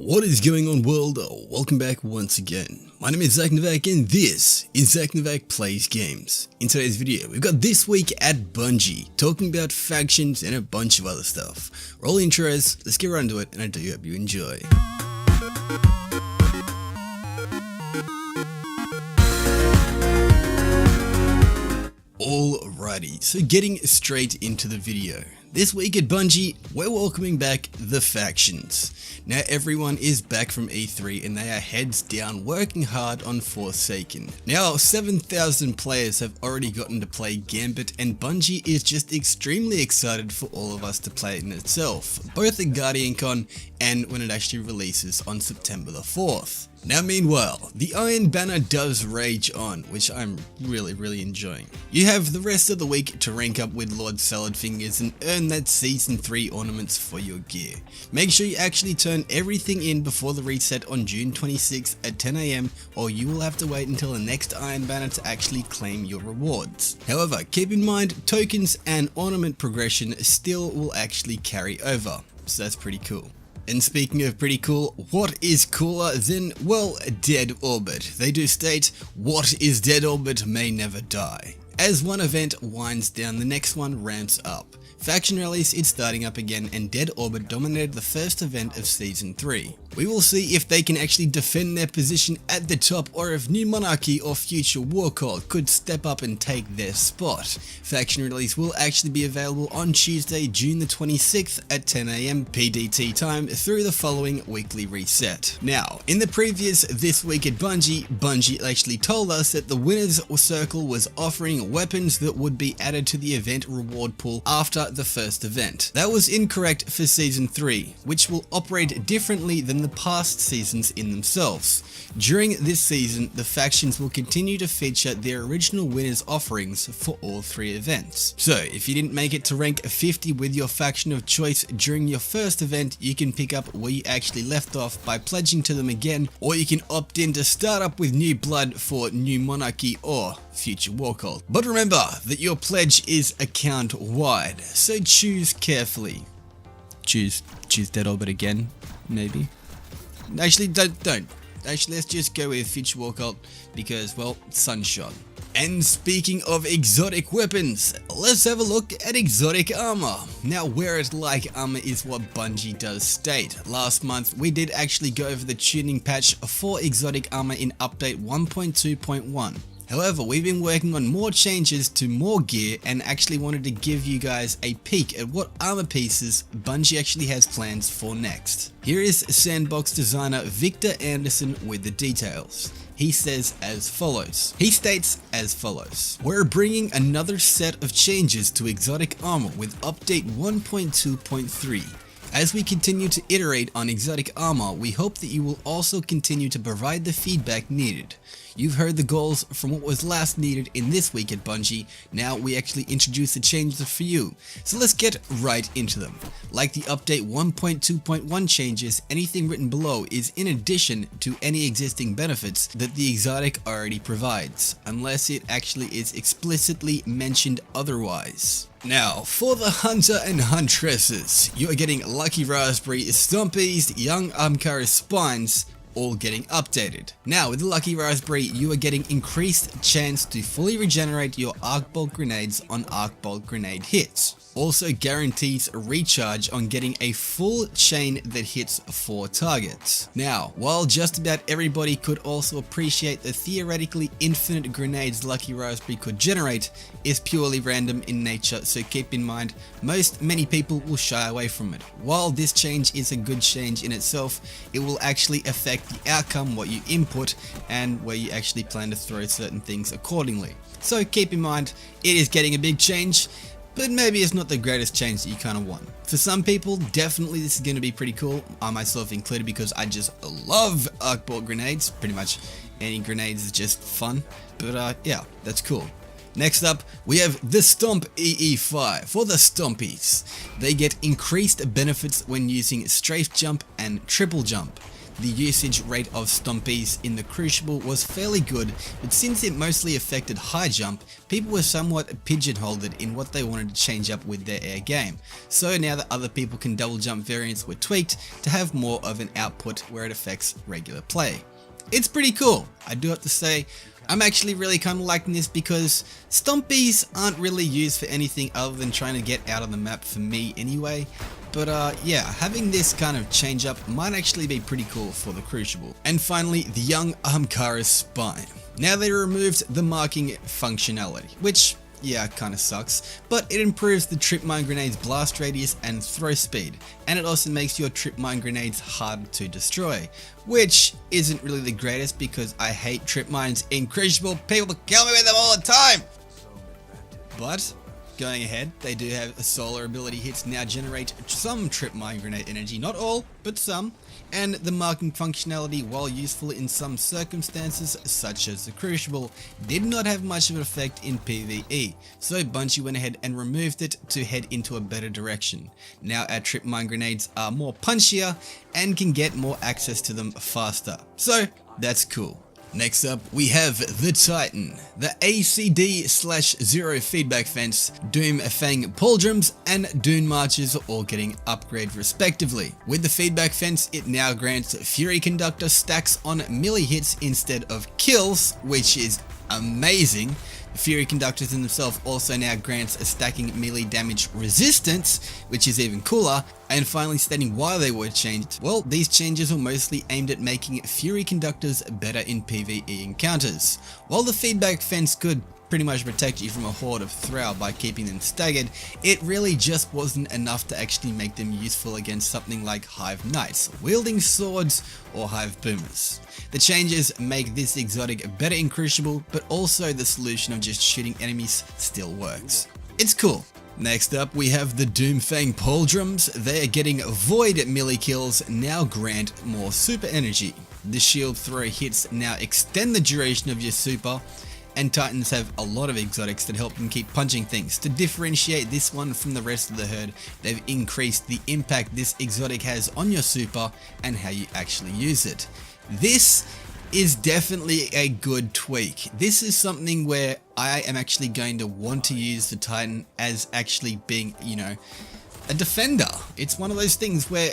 What is going on, world? Welcome back once again. My name is ZacNovak and this is ZacNovak Plays Games. In today's video, we've got This Week at Bungie, talking about factions and a bunch of other stuff. Roll intros, let's get right into it, and I do hope you enjoy. Alrighty, so getting straight into the video. This week at Bungie, we're welcoming back the factions. Now everyone is back from E3 and they are heads down working hard on Forsaken. Now 7,000 players have already gotten to play Gambit and Bungie is just extremely excited for all of us to play it in itself, both at GuardianCon and when it actually releases on September the 4th. Now meanwhile, the Iron Banner does rage on, which I'm really enjoying. You have the rest of the week to rank up with Lord Saladfingers and earn that Season 3 ornaments for your gear. Make sure you actually turn everything in before the reset on June 26th at 10 AM or you will have to wait until the next Iron Banner to actually claim your rewards. However, keep in mind tokens and ornament progression still will actually carry over, so that's pretty cool. And speaking of pretty cool, what is cooler than, well, Dead Orbit? They do state, what is Dead Orbit may never die. As one event winds down, the next one ramps up. Faction release is starting up again and Dead Orbit dominated the first event of Season 3. We will see if they can actually defend their position at the top or if New Monarchy or Future War Cult could step up and take their spot. Faction release will actually be available on Tuesday, June the 26th at 10 AM PDT time through the following weekly reset. Now, in the previous This Week at Bungie actually told us that the Winners Circle was offering weapons that would be added to the event reward pool after the first event. That was incorrect for Season 3, which will operate differently than the past seasons in themselves. During this season, the factions will continue to feature their original winners offerings for all three events. So, if you didn't make it to rank 50 with your faction of choice during your first event, you can pick up where you actually left off by pledging to them again, or you can opt in to start up with new blood for New Monarchy or Future War Cult. But remember that your pledge is account wide, so choose carefully. Choose Dead Orbit again, maybe. Actually, don't. Actually, let's just go with Future War Cult because, well, Sunshot. And speaking of exotic weapons, let's have a look at exotic armor. Now, wear it like armor is what Bungie does state. Last month, we did actually go over the tuning patch for exotic armor in update 1.2.1. However, we've been working on more changes to more gear and actually wanted to give you guys a peek at what armor pieces Bungie actually has plans for next. Here is Sandbox designer Victor Anderson with the details. He says as follows. He states as follows. We're bringing another set of changes to exotic armor with update 1.2.3. As we continue to iterate on exotic armor, we hope that you will also continue to provide the feedback needed. You've heard the goals from what was last needed in This Week at Bungie. Now we actually introduce the changes for you. So let's get right into them. Like the update 1.2.1 changes, anything written below is in addition to any existing benefits that the exotic already provides, unless it actually is explicitly mentioned otherwise. Now, for the Hunter and Huntresses, you are getting Lucky Raspberry Stompies, Young Amkara Spines, all getting updated. Now with the Lucky Raspberry, you are getting increased chance to fully regenerate your arc bolt grenades on arc bolt grenade hits. Also guarantees a recharge on getting a full chain that hits 4 targets. Now, while just about everybody could also appreciate the theoretically infinite grenades Lucky Raspberry could generate is purely random in nature, so keep in mind many people will shy away from it. While this change is a good change in itself, it will actually affect the outcome, what you input, and where you actually plan to throw certain things accordingly. So keep in mind, it is getting a big change, but maybe it's not the greatest change that you kind of want. For some people, definitely this is going to be pretty cool, I myself included, because I just love arc bolt grenades. Pretty much any grenades is just fun, but yeah, that's cool. Next up, we have the Stomp EE5. For the Stompies, they get increased benefits when using Strafe Jump and Triple Jump. the usage rate of Stompies in the Crucible was fairly good, but since it mostly affected high jump, people were somewhat pigeonholed in what they wanted to change up with their air game. So now that other people can double jump variants were tweaked to have more of an output where it affects regular play. It's pretty cool. I do have to say, I'm actually really kind of liking this because Stompies aren't really used for anything other than trying to get out of the map for me anyway. But yeah, having this kind of change up might actually be pretty cool for the Crucible. And finally, the young Ahamkara's Spine. Now they removed the marking functionality, which, yeah, kind of sucks, but it improves the trip mine grenade's blast radius and throw speed, and it also makes your trip mine grenades harder to destroy, which isn't really the greatest because I hate trip mines in Crucible. People kill me with them all the time. But going ahead, they do have solar ability hits now generate some trip mine grenade energy, not all, but some. And the marking functionality, while useful in some circumstances such as the Crucible, did not have much of an effect in PvE, so Bungie went ahead and removed it to head into a better direction. Now our trip mine grenades are more punchier and can get more access to them faster, so that's cool. Next up, we have the Titan, the ACD/0 feedback fence, Doom Fang pauldrons, and Dune marches are all getting upgraded respectively. With the feedback fence, it now grants Fury Conductor stacks on melee hits instead of kills, which is amazing. The Fury Conductors in themselves also now grants a stacking melee damage resistance, which is even cooler. And finally, stating why they were changed, well, these changes were mostly aimed at making Fury Conductors better in PvE encounters. While the feedback fence could pretty much protect you from a horde of Thrall by keeping them staggered, it really just wasn't enough to actually make them useful against something like Hive Knights, wielding swords, or Hive Boomers. The changes make this exotic better in Crucible, but also the solution of just shooting enemies still works. It's cool. Next up, we have the Doomfang pauldrons. They are getting void melee kills now grant more super energy. The shield throw hits now extend the duration of your super, and Titans have a lot of exotics that help them keep punching things. To differentiate this one from the rest of the herd, they've increased the impact this exotic has on your super and how you actually use it. This is definitely a good tweak. This is something where I am actually going to want to use the Titan as actually being, you know, a defender. It's one of those things where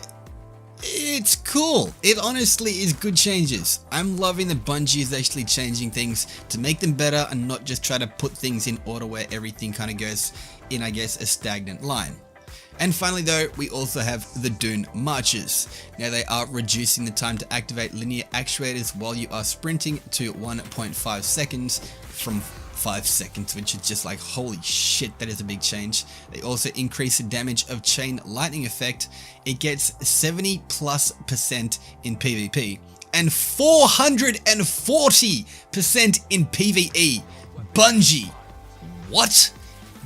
it's cool. It honestly is good changes. I'm loving that Bungie is actually changing things to make them better and not just try to put things in order where everything kind of goes in, I guess, a stagnant line. And finally though, we also have the Dune marches. Now they are reducing the time to activate linear actuators while you are sprinting to 1.5 seconds from 5 seconds, which is just like, holy shit, that is a big change. They also increase the damage of chain lightning effect. It gets 70+% in PvP and 440% in PvE. Bungie, what?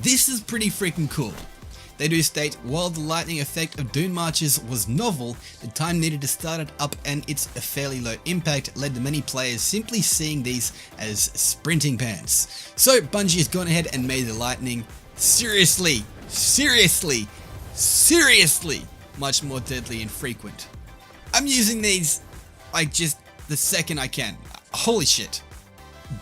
This is pretty freaking cool. They do state, while the lightning effect of Dune marches was novel, the time needed to start it up and its fairly low impact led to many players simply seeing these as sprinting pants. So Bungie has gone ahead and made the lightning seriously much more deadly and frequent. I'm using these like just the second I can. Holy shit.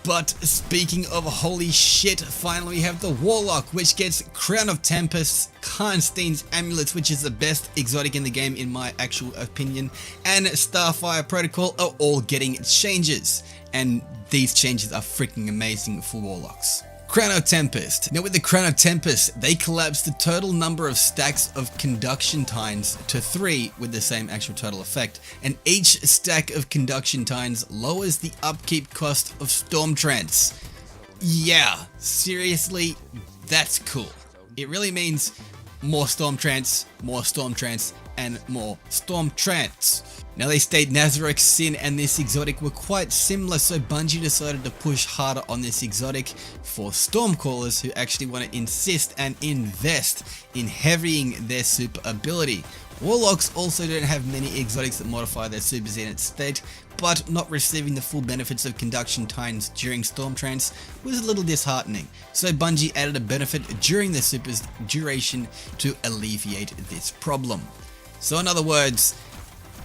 But speaking of holy shit, finally we have the Warlock, which gets Crown of Tempests, Karnstein's Amulets, which is the best exotic in the game in my actual opinion, and Starfire Protocol are all getting changes, and these changes are freaking amazing for Warlocks. Crown of Tempest. Now with the Crown of Tempest, they collapse the total number of stacks of Conduction Tines to 3 with the same actual total effect, and each stack of Conduction Tines lowers the upkeep cost of Storm Trance. Yeah, seriously, that's cool. It really means more Storm Trance, and more Storm Trance. Now they state Nazareth, Sin and this exotic were quite similar, so Bungie decided to push harder on this exotic for Stormcallers who actually want to insist and invest in heavying their super ability. Warlocks also don't have many exotics that modify their supers in its state, but not receiving the full benefits of Conduction Tines during Storm Trance was a little disheartening, so Bungie added a benefit during the super's duration to alleviate this problem. So in other words,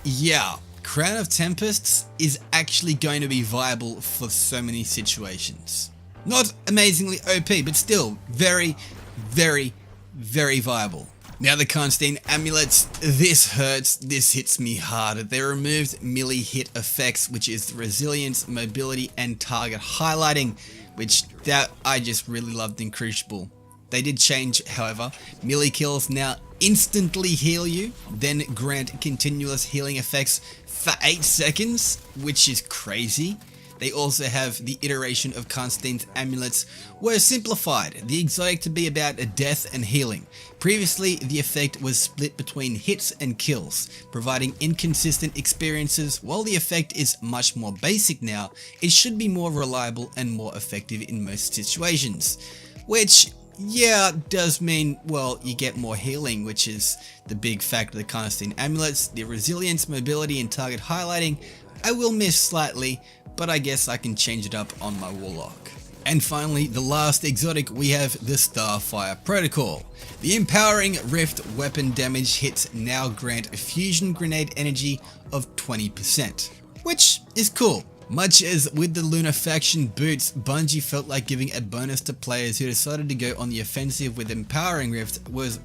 yeah, Crown of Tempests is actually going to be viable for so many situations. Not amazingly OP, but still very, very, very viable. Now the Karnstein amulets, this hurts, this hits me hard. They removed melee hit effects, which is resilience, mobility, and target highlighting, which that I just really loved in Crucible. They did change, however. Melee kills now instantly heal you, then grant continuous healing effects for 8 seconds, which is crazy. They also have the iteration of Karnstein's amulets were simplified, the exotic to be about death and healing. Previously, the effect was split between hits and kills, providing inconsistent experiences. While the effect is much more basic now, it should be more reliable and more effective in most situations. Which, yeah, does mean, well, you get more healing, which is the big factor of the Karnstein amulets. The resilience, mobility, and target highlighting I will miss slightly, but I guess I can change it up on my Warlock. And finally, the last exotic, we have the Starfire Protocol. The Empowering Rift weapon damage hits now grant a fusion grenade energy of 20%, which is cool. Much as with the Lunafaction boots, Bungie felt like giving a bonus to players who decided to go on the offensive with Empowering Rift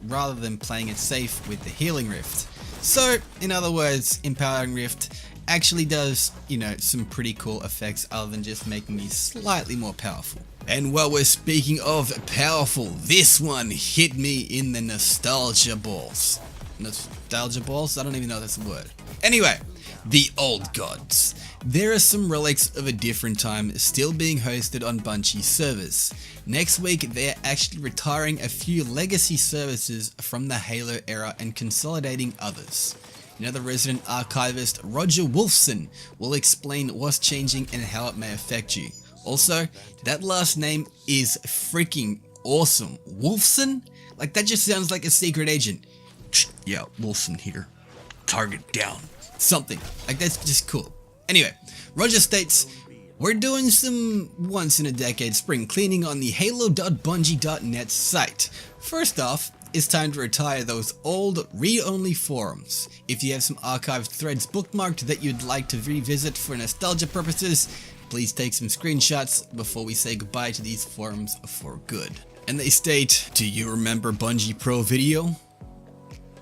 rather than playing it safe with the Healing Rift. So, in other words, Empowering Rift actually does, some pretty cool effects other than just making me slightly more powerful. And while we're speaking of powerful, this one hit me in the nostalgia balls. Nostalgia balls? I don't even know if that's a word. Anyway, the Old Gods. There are some relics of a different time still being hosted on Bungie servers. Next week, they're actually retiring a few legacy services from the Halo era and consolidating others. The resident archivist Roger Wolfson will explain what's changing and how it may affect you. Also, that last name is freaking awesome. Wolfson? Like, that just sounds like a secret agent. Yeah, Wolfson here. Target down. Something. Like, that's just cool. Anyway, Roger states, we're doing some once-in-a-decade spring cleaning on the halo.bungie.net site. First off, it's time to retire those old read-only forums. If you have some archived threads bookmarked that you'd like to revisit for nostalgia purposes, please take some screenshots before we say goodbye to these forums for good. And they state, do you remember Bungie Pro Video?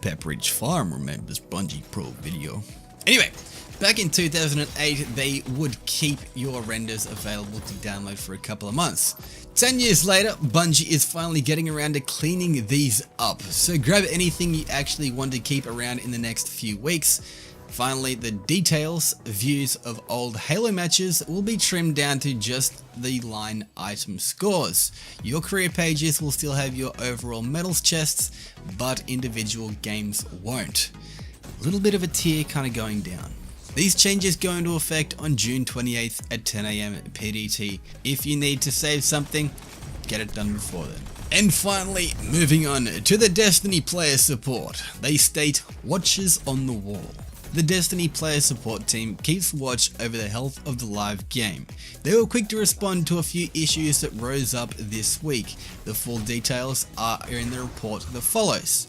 Pepperidge Farm remembers Bungie Pro Video. Anyway, back in 2008, they would keep your renders available to download for a couple of months. 10 years later, Bungie is finally getting around to cleaning these up, so grab anything you actually want to keep around in the next few weeks. Finally, the details, views of old Halo matches will be trimmed down to just the line item scores. Your career pages will still have your overall medals chests, but individual games won't. A little bit of a tier kind of going down. These changes go into effect on June 28th at 10 AM PDT. If you need to save something, get it done before then. And finally, moving on to the Destiny player support. They state, watchers on the wall. The Destiny player support team keeps watch over the health of the live game. They were quick to respond to a few issues that rose up this week. The full details are in the report that follows.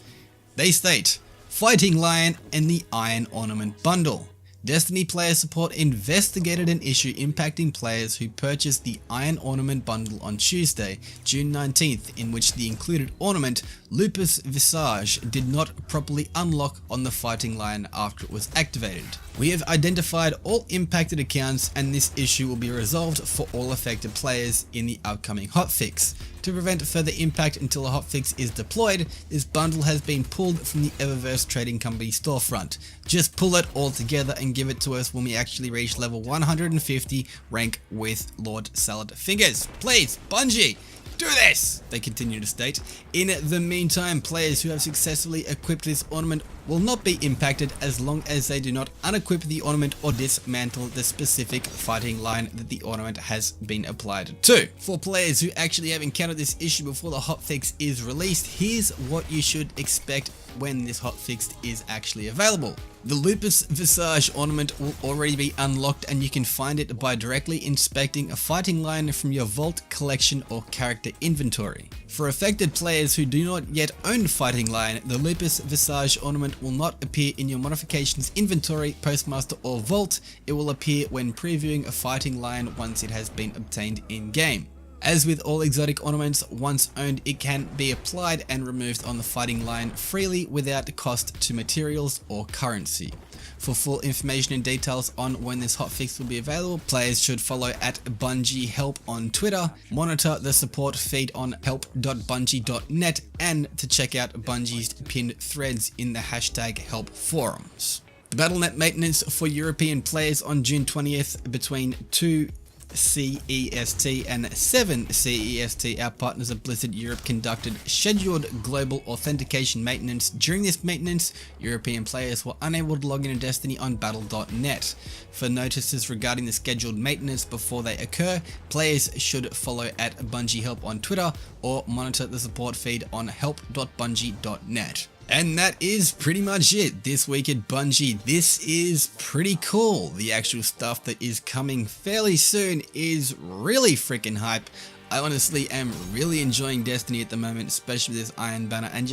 They state, Fighting Lion and the Iron Ornament Bundle. Destiny player support investigated an issue impacting players who purchased the Iron Ornament Bundle on Tuesday, June 19th, in which the included ornament, Lupus Visage, did not properly unlock on the Fighting Lion after it was activated. We have identified all impacted accounts and this issue will be resolved for all affected players in the upcoming hotfix. To prevent further impact until a hotfix is deployed, this bundle has been pulled from the Eververse Trading Company storefront. Just pull it all together and give it to us when we actually reach level 150 rank with Lord Salad Fingers. Please, Bungie, do this! They continue to state. In the meantime, players who have successfully equipped this ornament will not be impacted as long as they do not unequip the ornament or dismantle the specific fighting line that the ornament has been applied to. For players who actually have encountered this issue before the hotfix is released, here's what you should expect when this hotfix is actually available. The Lupus Visage ornament will already be unlocked, and you can find it by directly inspecting a fighting line from your vault, collection or character inventory. For affected players who do not yet own Fighting Lion, the Lupus Visage ornament will not appear in your modifications inventory, postmaster or vault. It will appear when previewing a Fighting Lion once it has been obtained in game. As with all exotic ornaments, once owned it can be applied and removed on the Fighting Lion freely without cost to materials or currency. For full information and details on when this hotfix will be available, players should follow at Bungie Help on Twitter, monitor the support feed on help.bungie.net, and to check out Bungie's pinned threads in the hashtag help forums. The Battle.net maintenance for European players on June 20th between 2 CEST and 7 CEST, our partners at Blizzard Europe conducted scheduled global authentication maintenance. During this maintenance, European players were unable to log into Destiny on Battle.net. For notices regarding the scheduled maintenance before they occur, players should follow at Bungie Help on Twitter or monitor the support feed on help.bungie.net. And that is pretty much it this week at Bungie. This is pretty cool. The actual stuff that is coming fairly soon is really freaking hype. I honestly am really enjoying Destiny at the moment, especially with this Iron Banner, and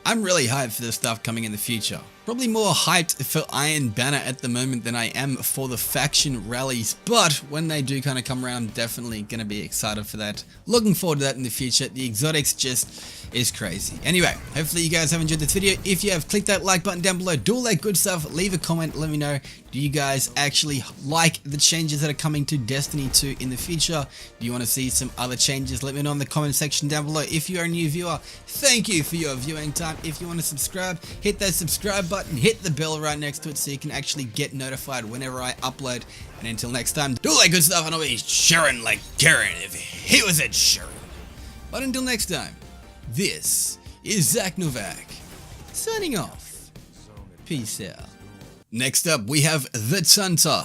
I'm really hyped for the stuff coming in the future. Probably more hyped for Iron Banner at the moment than I am for the faction rallies, but when they do kind of come around, definitely going to be excited for that. Looking forward to that in the future. The exotics just is crazy. Anyway, hopefully you guys have enjoyed this video. If you have, click that like button down below, do all that good stuff, leave a comment, let me know, do you guys actually like the changes that are coming to Destiny 2 in the future? Do you want to see some other changes? Let me know in the comment section down below. If you are a new viewer, thank you for your viewing time. If you want to subscribe, hit that subscribe button, hit the bell right next to it so you can actually get notified whenever I upload. And until next time, do all that good stuff and I'll be sharing like Karen if he was at Sharon. But until next time, this is ZacNovak signing off. Peace out. Next up, we have the Tunter.